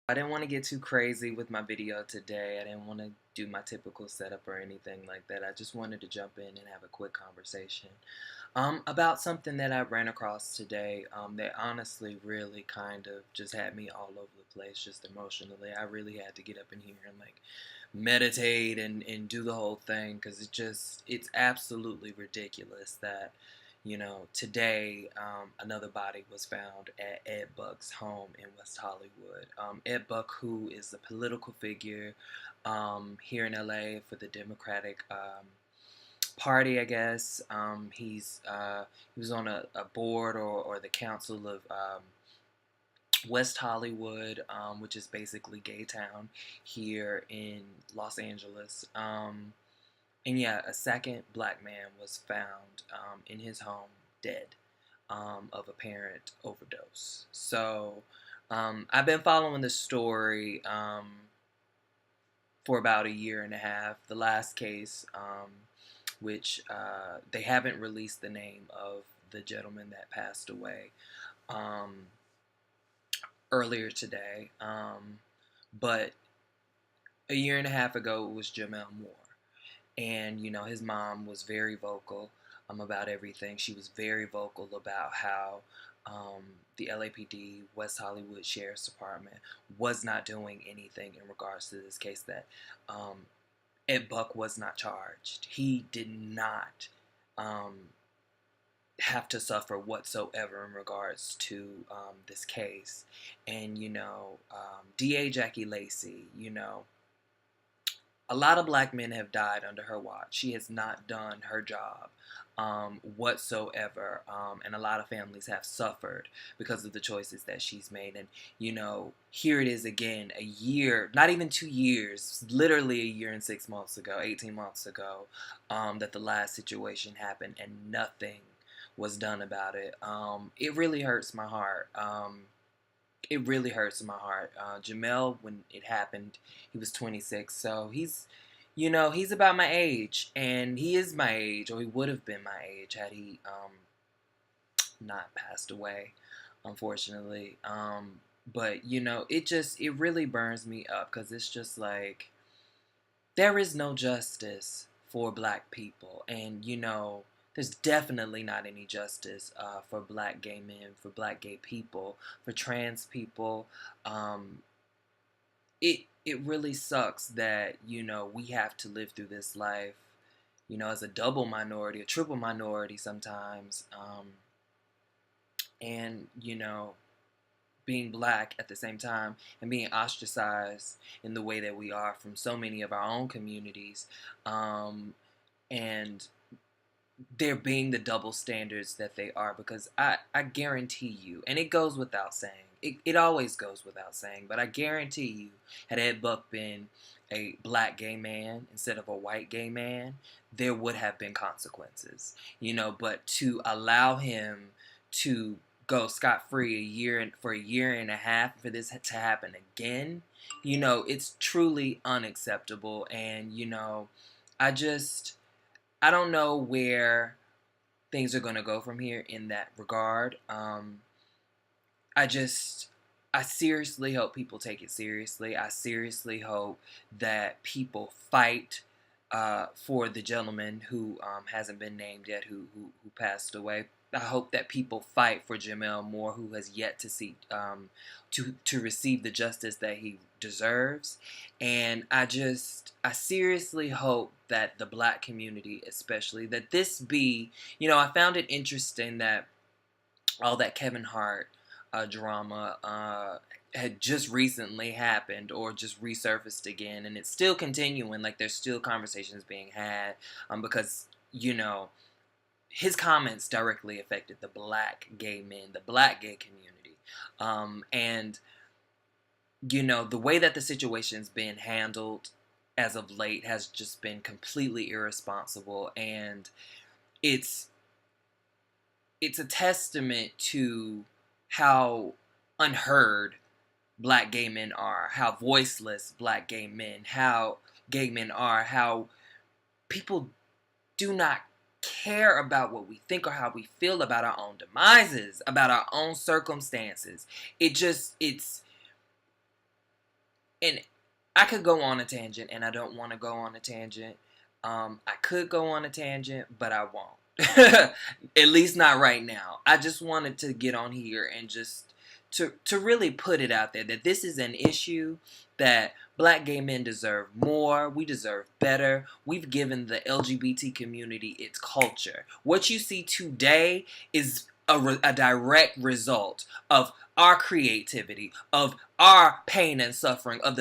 I didn't want to get too crazy with my video today. I didn't want to do my typical setup or anything like that. I just wanted to jump in and have a quick conversation about something that I ran across today that honestly really kind of just had me all over the place, just emotionally. I really had to get up in here and like meditate and do the whole thing because it's absolutely ridiculous that today another body was found at Ed Buck's home in West Hollywood. Ed Buck, who is a political figure here in LA for the Democratic Party, I guess. He was on a board or the council of West Hollywood, which is basically gay town here in Los Angeles. And yeah, a second black man was found in his home dead of apparent overdose. So I've been following this story for about a year and a half. The last case, which they haven't released the name of the gentleman that passed away earlier today. But a year and a half ago, it was Gemmel Moore. And, his mom was very vocal about everything. She was very vocal about how the LAPD, West Hollywood Sheriff's Department, was not doing anything in regards to this case, that Ed Buck was not charged. He did not have to suffer whatsoever in regards to this case. And, DA Jackie Lacey, a lot of black men have died under her watch. She has not done her job whatsoever, and a lot of families have suffered because of the choices that she's made. And here it is again, a year, not even 2 years, literally a year and 6 months ago, 18 months ago, that the last situation happened, and nothing was done about it. It really hurts my heart. It really hurts my heart. Gemmel, when it happened, he was 26, so he's about my age, and he is my age, or he would have been my age had he not passed away, unfortunately. But it really burns me up because it's just like there is no justice for black people, and there's definitely not any justice for black gay men, for black gay people, for trans people. It really sucks that we have to live through this life, as a double minority, a triple minority sometimes, and being black at the same time and being ostracized in the way that we are from so many of our own communities, and there being the double standards that they are, because I guarantee you, and it goes without saying, it always goes without saying, but I guarantee you, had Ed Buck been a black gay man instead of a white gay man, there would have been consequences, but to allow him to go scot-free for a year and a half for this to happen again, it's truly unacceptable. And I just I don't know where things are going to go from here in that regard. I just, I seriously hope people take it seriously. I seriously hope that people fight for the gentleman who hasn't been named yet, who passed away. I hope that people fight for Gemmel Moore, who has yet to see to receive the justice that he deserves. And I seriously hope that the black community, especially, that this be, I found it interesting that all that Kevin Hart drama had just recently happened or just resurfaced again, and it's still continuing. Like, there's still conversations being had because his comments directly affected the black gay men, the black gay community, and the way that the situation's been handled as of late has just been completely irresponsible, and it's a testament to how unheard black gay men are, how voiceless black gay men, how gay men are, how people do not care about what we think or how we feel about our own demises, about our own circumstances. and I could go on a tangent, and I don't want to go on a tangent. I could go on a tangent, but I won't. At least not right now. I just wanted to get on here and just to really put it out there that this is an issue that black gay men deserve more. We deserve better. We've given the LGBT community its culture. What you see today is a direct result of our creativity, of our pain and suffering, of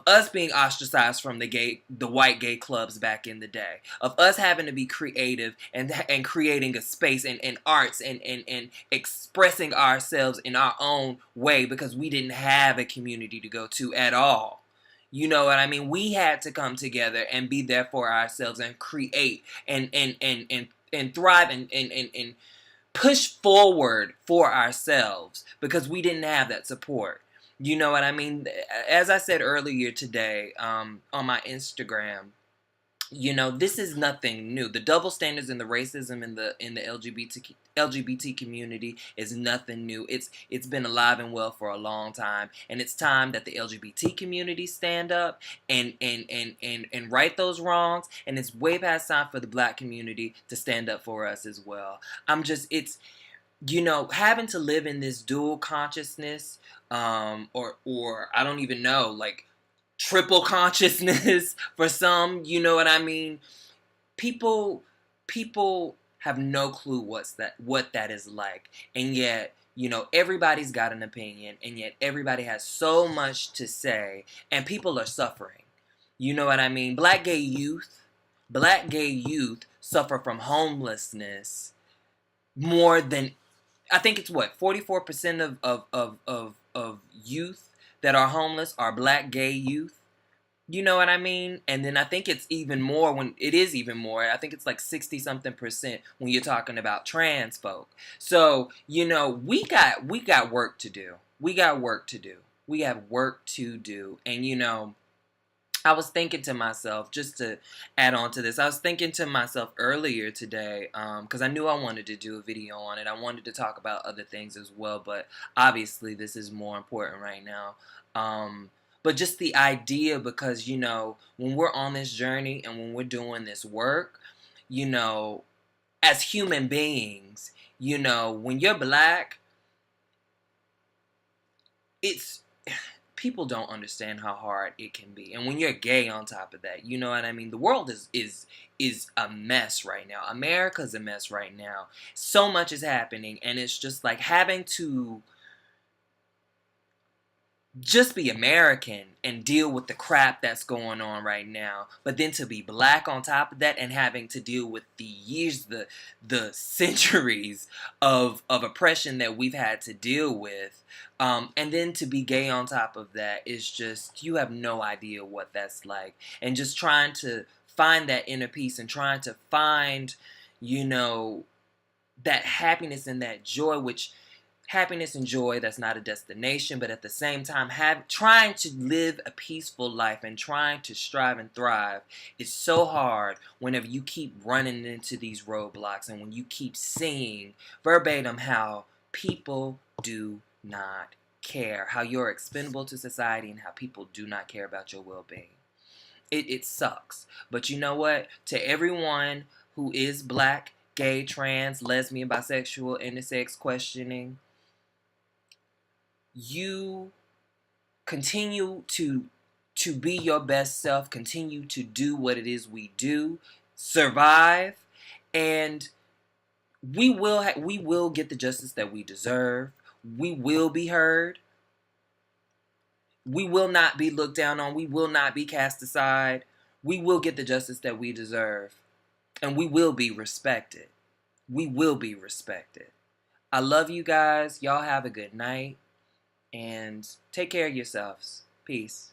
us being ostracized from the white gay clubs back in the day, of us having to be creative and creating a space and arts and expressing ourselves in our own way because we didn't have a community to go to at all. You know what I mean? We had to come together and be there for ourselves and create and thrive and push forward for ourselves because we didn't have that support. You know what I mean? As I said earlier today on my Instagram, you know, this is nothing new. The double standards and the racism in the LGBT community is nothing new. It's been alive and well for a long time, and it's time that the LGBT community stand up and right those wrongs. And it's way past time for the black community to stand up for us as well. It's, you know, having to live in this dual consciousness, or I don't even know, like triple consciousness for some, you know what I mean? People have no clue what that is like. And yet, you know, everybody's got an opinion, and yet everybody has so much to say, and people are suffering. You know what I mean? Black gay youth suffer from homelessness more than, I think it's what, 44% of youth that are homeless are black gay youth. You know what I mean? And then I think it's even more I think it's like 60 something percent when you're talking about trans folk. So, you know, we got work to do. We got work to do. We have work to do. And, you know, I was thinking to myself, just to add on to this, I was thinking to myself earlier today, because I knew I wanted to do a video on it. I wanted to talk about other things as well, but obviously this is more important right now. But just the idea, because, you know, when we're on this journey and when we're doing this work, you know, as human beings, you know, when you're black, it's, people don't understand how hard it can be. And when you're gay on top of that, you know what I mean? The world is a mess right now. America's a mess right now. So much is happening, and it's just like having to just be American and deal with the crap that's going on right now, but then to be black on top of that and having to deal with the years, the centuries of oppression that we've had to deal with, and then to be gay on top of that is just, you have no idea what that's like. And just trying to find that inner peace and trying to find, you know, that happiness and that joy, which happiness and joy, that's not a destination, but at the same time, trying to live a peaceful life and trying to strive and thrive is so hard whenever you keep running into these roadblocks and when you keep seeing verbatim how people do not care, how you're expendable to society, and how people do not care about your well-being. It sucks. But you know what? To everyone who is black, gay, trans, lesbian, bisexual, intersex, questioning, you continue to be your best self, continue to do what it is we do, survive, and we will get the justice that we deserve. We will be heard. We will not be looked down on. We will not be cast aside. We will get the justice that we deserve, and we will be respected. We will be respected. I love you guys. Y'all have a good night. And take care of yourselves. Peace.